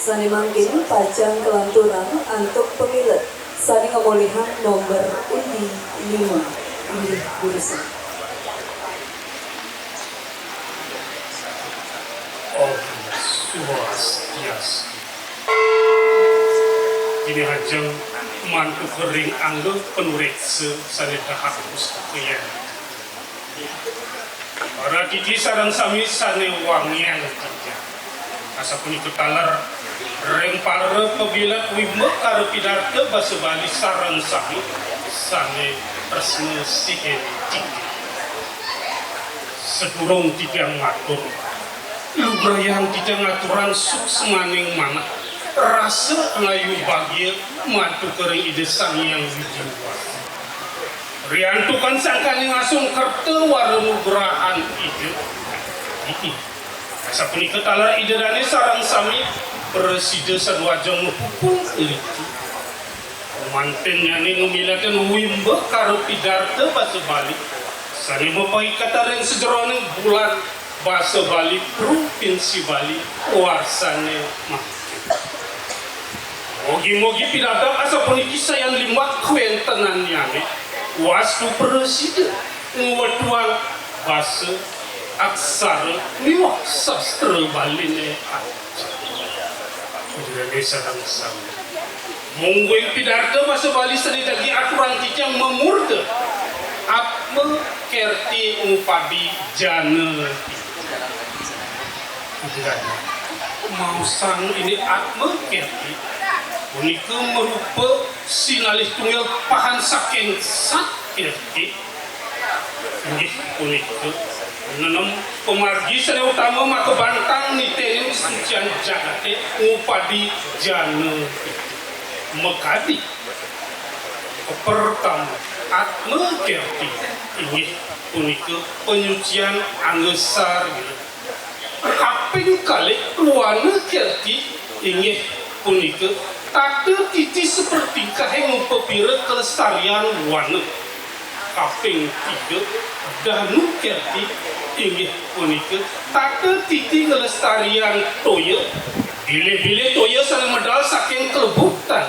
Sani mangkin pajang kelanturan untuk pemilet sani pemulihan nomor undi 5 undi bursa. Om Swastiastu. Ini hajeng mantu kering angge penurekse sani tahapus keyan. Para titi sarang sami sane wangian kerja. Asa puni ketalar reng para pebilat wime karo pidarta basa Bali sarang sami sane resme sihen tinggi. Sedurung titiang ngatur lubrayang titiang ngaturan suk semaning mana rasa ngayu bagia mantu kering ide sang yang wijiwa. Riantukan sangkani ngasung kerte warenugrahan ide. Asa puni ketalar ide dani sarang sami preside sadwajeng hukum eliti. Mantennya ni ngemilakan wimbe karo pidarta basa Bali. Sani mepai kata yang sejeroning bulan basa Bali provinsi Bali warsane mati. Mogi-mogi pidadak asa puni kisah yang lima kwentenannya ni wastu presiden ngwetuang basa aksara miwah sastra Bali ni Indonesia sarang mungguing pidarta basa Bali seni dagi aturan tijang memurda atme kerti ngupadi jana mau sang ini atme kerti unika merupa sinalih tunggal pahan saking sat kerti ini unika nanam pemargi seni utama maka bantang nitenin sucian jagate ngupadi jana mekadi pertama atme kerti ini unika penyucian anggesar gitu. Kaping kali luana kerti ini unika takde titi seperti kaheng pepira kelestarian wana. Kaping tiga danu kerti ini unika takde titi kelestarian toya. Bile-bile toya saling medal saking kelebutan.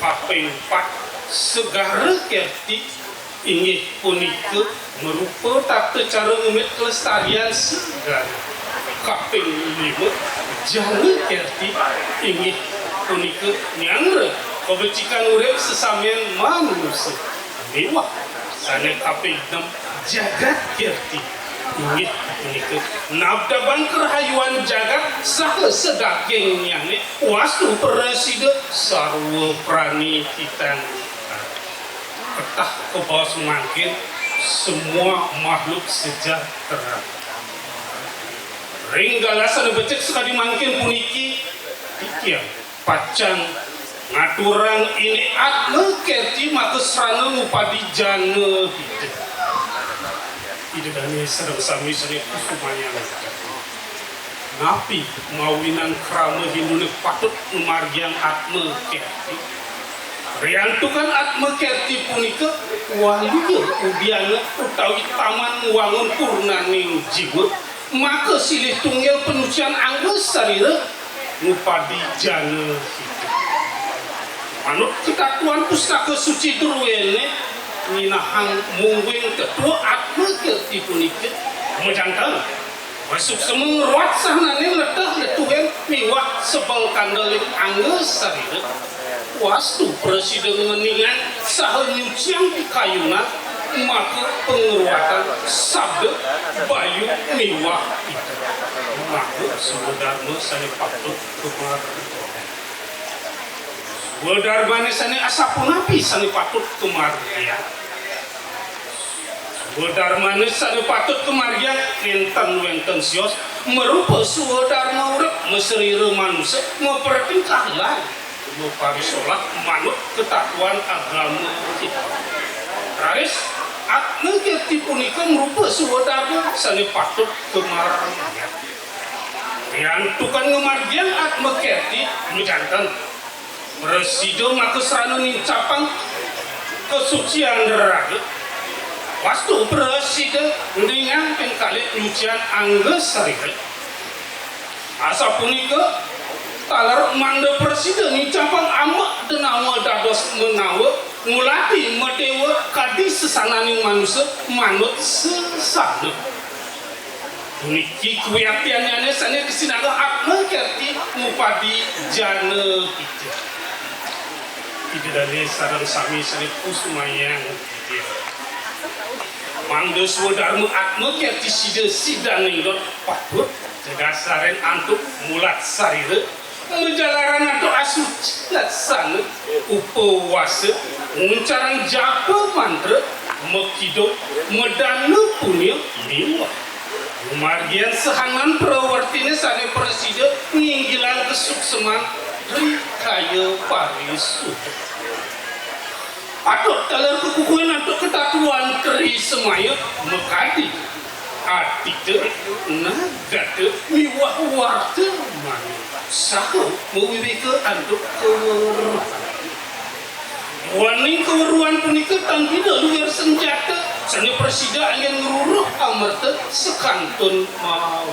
Kaping empat segara kerti ini unika merupa takde cara ngemit kelestarian segara. Kaping lima jangan kerti ini unika nyangre kebajikan urip sesamian manusia mewah sana. Kaping enam jagat kerti ini unika nabdaban kerhayuan jagat saha sedagingnya ni wastu presiden sarwa prani titan petah ke bawah semakin semua makhluk sejahtera. Ringgalasan becek sekali makin puniki ikian pacan ngaturang ini atme kerti maka serana ngupadi jana hidup. Ide dani serang sami seni kusumanya napi mawinan krama hindunik patut margiang atme kerti. Riantukan atme kerti punika waliya ubiana utawi taman wangun purnaning jiwa maka silih tunggal penucian anggus sarira ngupadi jana hidup. Manut ketatuan pustaka suci durwene minahang mungguing ketua atme kerti punika menjangkau masuk semua ruat sahnane letah letuhen miwah sebal kandaling anggus sarira wastu presiden meningan saha nyuciang di kayuna maka pengeruatan sabda bayu miwah itu maka sebenarnya sani patut kemar sebenarnya sani asapun api sani patut kemarian sebenarnya sani patut kemarian enten sios merupa suadarma urip meserira manusia mempertingkah lain memparisolah manut ketakuan agama kita. Raris atme kerti punika merupa suadarma sani patut kemargian. Riantukan ngemargian atme kerti menjantan presiden maka serana nincapang kesucian raga. Wastu presiden dengan pengkali nyucian angges sarika. Asa punika talar manda presiden ni cabang amak denama dados menawa ngulati medewa kadi sesananing manusia manut sesana. Uniki kuyakiannya sana kesinaga akna kerti mupadi jana kita. Tidak dari sarang sami sana kusumayang kita. Mangda swadharma akna kerti sidang ningdot patut dasaren antuk mulat sarira menjalaran antuk asuci laksana upawasa nguncarang japa mantra mekido medana punya miwa. Margian sehanan prawartine sane presiden nginggilan kesukseman rikaya parisu. Atau talar kekukuhan antuk ketatuan keri semaya mekadi artikel nagate miwah warta mana sahu mewibike antuk keweruan waning keweruan punika tanggida luar senjata sani presiden angin nguruh amarta sekantun mau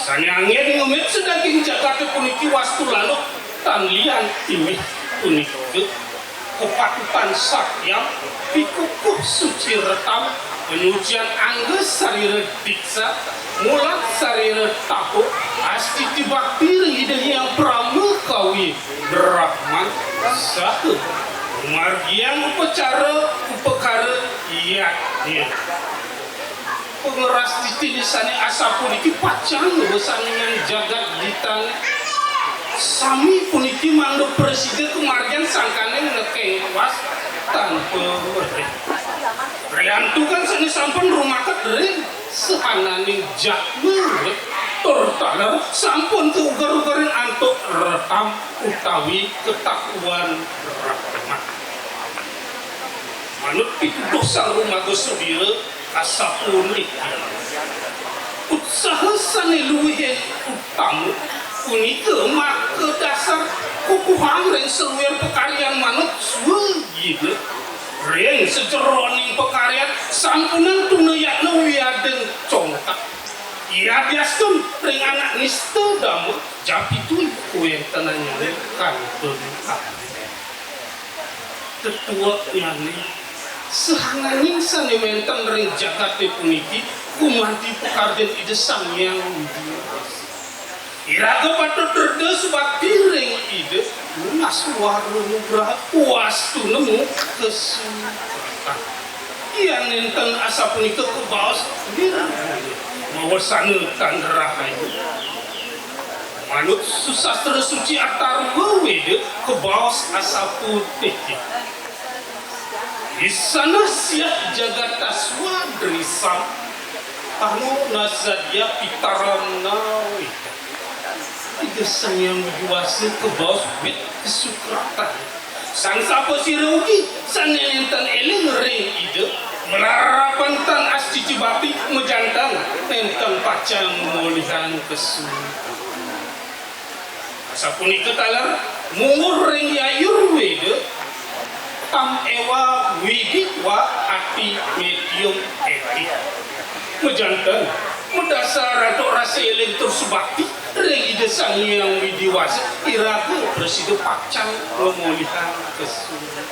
sani angin ngumit sedaging jagate puniki wastu lalu tanlian imih puniki kepatutan sakyam pikukuh suci retam penyucian angges sarira diksa mulat sarira tahu astiti bakti hidup yang pramukawi berahman satu margian upacara upekara yaknya pengeras titi disane asapuniki pacang besaningan jagat ditang sami puniki mando presiden kemargian sangkane ngekeng was tanpa Riantu kan sani sampun rumah kedering sehananing jakmur tortana sampun keugar-ugarin antuk retam utawi ketakuan rahmat manut pituduh sang rumah gosudira asapunik usaha sani luwihen utamu punika maka dasar kukuhan ring seluar pekaryan manut suwegina ring sejeroning pekaryan sampunan tunayakna wiadeng congkak ia biastun ring anak nista damu japitu kue tenanya kantun tetua nyani sehananing sanementan ring jagate puniki kumanti pekaryan ide samyang iraga patut terdes bakti ring ide lunas waru nugrah wastu nemu kesulitan ia nenten asa punika kebaos mawasana tandrahai manut susastra suci atar wede kebaos asa putih di sana siap jagat taswadrisam tanu nasadya pitaram nawi Gesang yang berjuasa ke bawah wit kesukratan sang sapa sirugi sanentan eleng ring ide melarapan tan ascici bapi mejantang tentang pacang mulihan kesu sapuni ketalar mungur ring yayur wede tam ewa wigit wa ati medium etik mejantang mendasar atau rasa eleng terus bakti ring ide sang yang widiwas iraga presiden pacang pemulihan kesulitan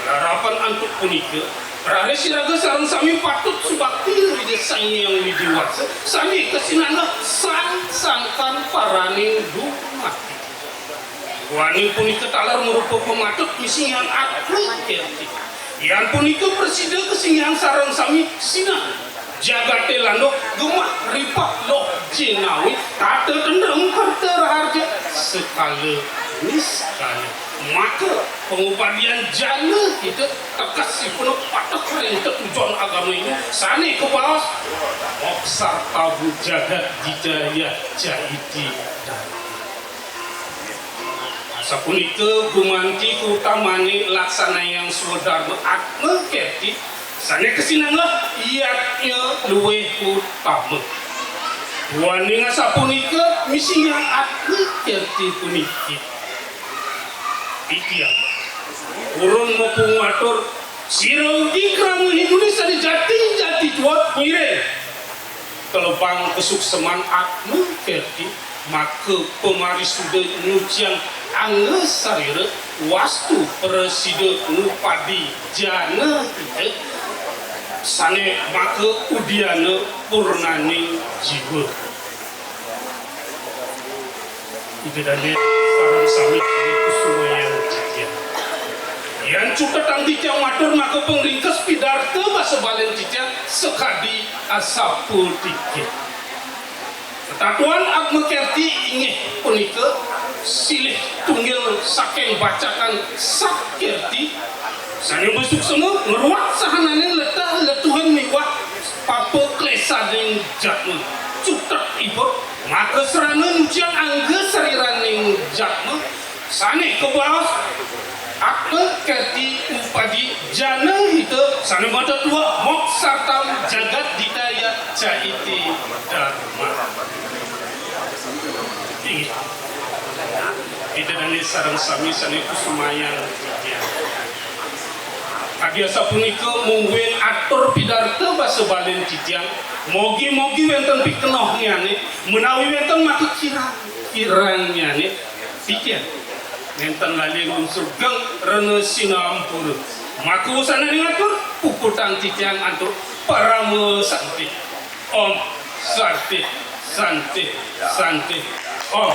harapan antuk punika rare siraga sarang sami patut subakti ide sang yang widiwas sami kesinana sangkan paraning dumati wani punika talar merupa pematut misi yang akli kerti yang punika presiden kesinggihan sarang sami sinah jagate landok gemah ripak loh jinawi kata dendam kata raharja sekala miskala maka pengupadian jana kita terkasih penuh patah kering tujuan agama ini sani ke bawah oksar tabu jagat jidaya jahiti sapunika gumanti kutamani laksana yang swadharma atma kerti sana kesinanglah iatnya luweh utama waning sapunika misi yang aku kerti puniki ikia urun maupun ngatur siraugi kramu Indonesia di jati tua mire kelebang kesukseman akme kerti maka pemari sudah ngucian angge sarira wastu preside ngupadi jana kita sane maka udiana purnani jiwa itu dari sarang sami kusumayan titian yang cukup tang titian matur maka pengringkes pidarta bahasa balen titian sekadi asapu dikit Tatuan ak mekerti ingin punika silih tunggil saking bacakan sakerti sani besuk semua ngeruat sahanane letah letuhan miwah papa klesa ding jatmu cutak ibu maka serangan ujian angge sariraning jatmu sani ke bawah ak mekerti upadi jana itu sani mata tua mok sartam jagat dikaya caiti dharma itu dari sarang sami sani kusumayan kabiasa punika mungkin atur pidarta bahasa balen titiang mogi-mogi wenten pikenohnya nih menawi wenten maka kirangnya nih titiang wenten lali unsur geng rene sinampur maka usana ngatur pukutan titiang antuk parame santi om santi santi santi om